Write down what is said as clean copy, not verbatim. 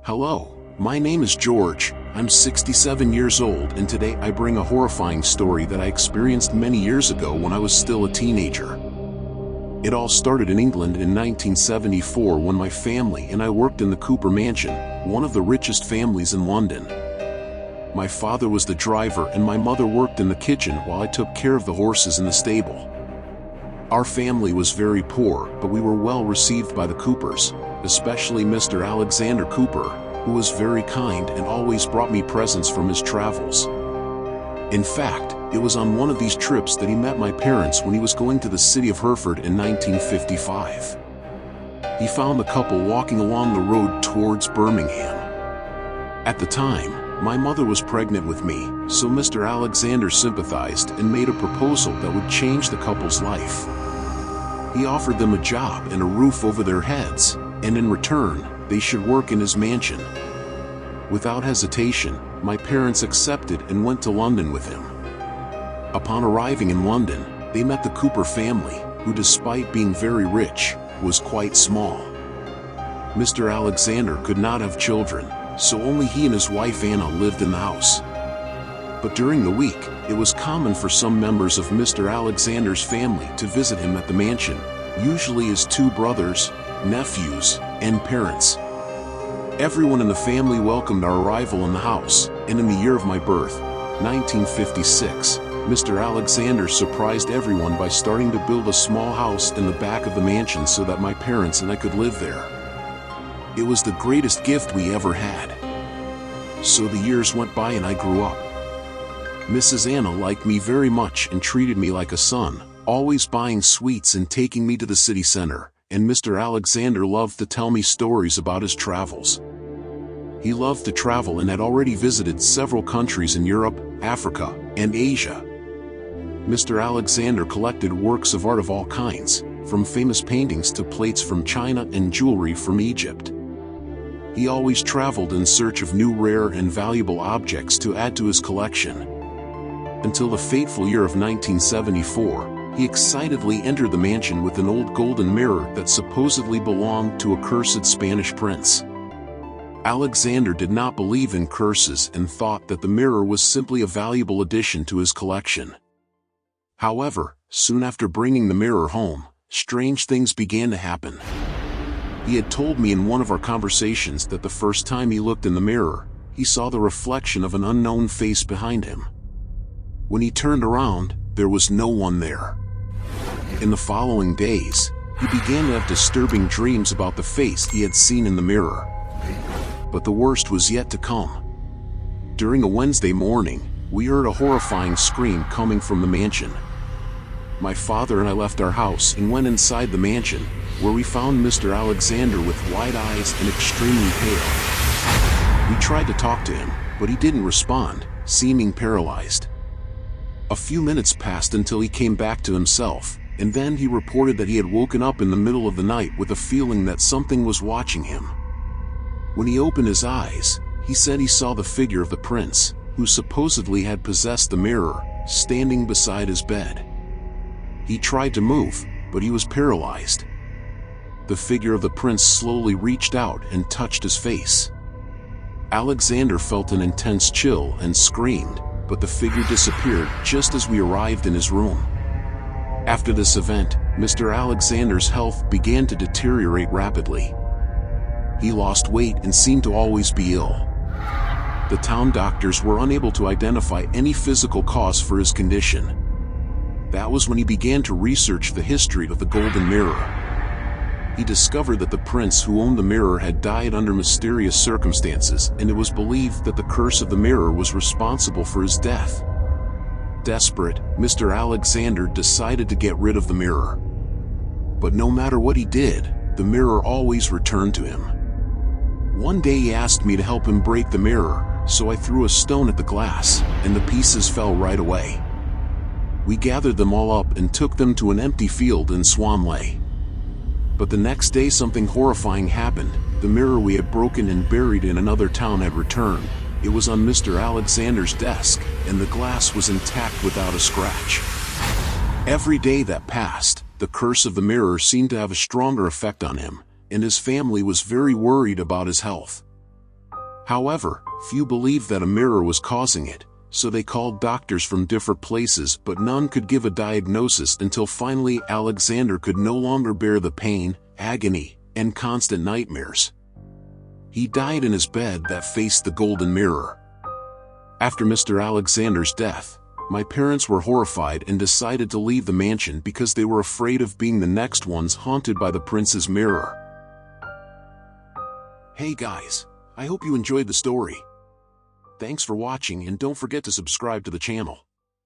Hello, my name is George. I'm 67 years old, and today I bring a horrifying story that I experienced many years ago when I was still a teenager. It all started in England in 1974 when my family and I worked in the Cooper Mansion, one of the richest families in London. My father was the driver and my mother worked in the kitchen while I took care of the horses in the stable. Our family was very poor, but we were well received by the Coopers, especially Mr. Alexander Cooper, who was very kind and always brought me presents from his travels. In fact, it was on one of these trips that he met my parents when he was going to the city of Hereford in 1955. He found the couple walking along the road towards Birmingham. At the time, my mother was pregnant with me, so Mr. Alexander sympathized and made a proposal that would change the couple's life. He offered them a job and a roof over their heads, and in return, they should work in his mansion. Without hesitation, my parents accepted and went to London with him. Upon arriving in London, they met the Cooper family, who despite being very rich, was quite small. Mr. Alexander could not have children, so only he and his wife Anna lived in the house. But during the week, it was common for some members of Mr. Alexander's family to visit him at the mansion, usually his two brothers, nephews, and parents. Everyone in the family welcomed our arrival in the house, and in the year of my birth, 1956, Mr. Alexander surprised everyone by starting to build a small house in the back of the mansion so that my parents and I could live there. It was the greatest gift we ever had. So the years went by and I grew up. Mrs. Anna liked me very much and treated me like a son, always buying sweets and taking me to the city center, and Mr. Alexander loved to tell me stories about his travels. He loved to travel and had already visited several countries in Europe, Africa, and Asia. Mr. Alexander collected works of art of all kinds, from famous paintings to plates from China and jewelry from Egypt. He always traveled in search of new rare and valuable objects to add to his collection. Until the fateful year of 1974, he excitedly entered the mansion with an old golden mirror that supposedly belonged to a cursed Spanish prince. Alexander did not believe in curses and thought that the mirror was simply a valuable addition to his collection. However, soon after bringing the mirror home, strange things began to happen. He had told me in one of our conversations that the first time he looked in the mirror, he saw the reflection of an unknown face behind him. When he turned around, there was no one there. In the following days, he began to have disturbing dreams about the face he had seen in the mirror. But the worst was yet to come. During a Wednesday morning, we heard a horrifying scream coming from the mansion. My father and I left our house and went inside the mansion, where we found Mr. Alexander with wide eyes and extremely pale. We tried to talk to him, but he didn't respond, seeming paralyzed. A few minutes passed until he came back to himself, and then he reported that he had woken up in the middle of the night with a feeling that something was watching him. When he opened his eyes, he said he saw the figure of the prince, who supposedly had possessed the mirror, standing beside his bed. He tried to move, but he was paralyzed. The figure of the prince slowly reached out and touched his face. Alexander felt an intense chill and screamed, but the figure disappeared just as we arrived in his room. After this event, Mr. Alexander's health began to deteriorate rapidly. He lost weight and seemed to always be ill. The town doctors were unable to identify any physical cause for his condition. That was when he began to research the history of the golden mirror. He discovered that the prince who owned the mirror had died under mysterious circumstances, and it was believed that the curse of the mirror was responsible for his death. Desperate, Mr. Alexander decided to get rid of the mirror. But no matter what he did, the mirror always returned to him. One day he asked me to help him break the mirror, so I threw a stone at the glass, and the pieces fell right away. We gathered them all up and took them to an empty field in Swanley. But the next day something horrifying happened. The mirror we had broken and buried in another town had returned. It was on Mr. Alexander's desk, and the glass was intact without a scratch. Every day that passed, the curse of the mirror seemed to have a stronger effect on him, and his family was very worried about his health. However, few believed that a mirror was causing it, so they called doctors from different places, but none could give a diagnosis until finally Alexander could no longer bear the pain, agony, and constant nightmares. He died in his bed that faced the golden mirror. After Mr. Alexander's death, my parents were horrified and decided to leave the mansion because they were afraid of being the next ones haunted by the prince's mirror. Hey guys, I hope you enjoyed the story. Thanks for watching and don't forget to subscribe to the channel.